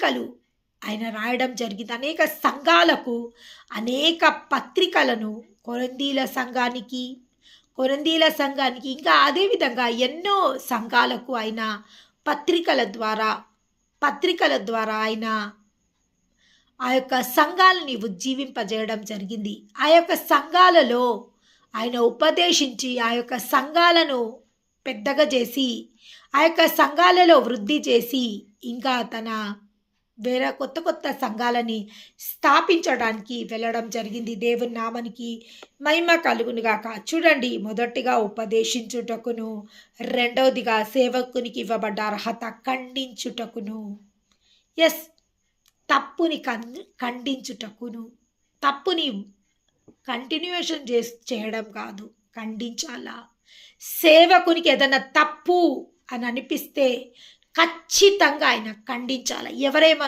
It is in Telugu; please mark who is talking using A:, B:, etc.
A: పత్రికలు ఆయన రాయడం జరిగింది. అనేక సంఘాలకు అనేక పత్రికలను కొరింథీల సంఘానికి ఇంకా అదేవిధంగా ఎన్నో సంఘాలకు ఆయన పత్రికల ద్వారా ఆయన ఆ యొక్క సంఘాలని ఉజ్జీవింపజేయడం జరిగింది. ఆ యొక్క సంఘాలలో ఆయన ఉపదేశించి ఆ యొక్క సంఘాలను పెద్దగా చేసి ఆ యొక్క సంఘాలలో వృద్ధి చేసి ఇంకా తన వేరే కొత్త సంఘాలని స్థాపించడానికి వెళ్ళడం జరిగింది. దేవుని నామానికి మహిమ కలుగునుగాక. చూడండి, మొదటిగా ఉపదేశించుటకును, రెండవదిగా సేవకునికి ఇవ్వబడ్డ అర్హత ఖండించుటకును. ఎస్, తప్పుని ఖండించుటకును, తప్పుని కంటిన్యూషన్ చేయడం కాదు, ఖండించాలా. సేవకునికి ఏదైనా తప్పు అని అనిపిస్తే ఖచ్చితంగా ఆయన ఖండించాలి. ఎవరేమో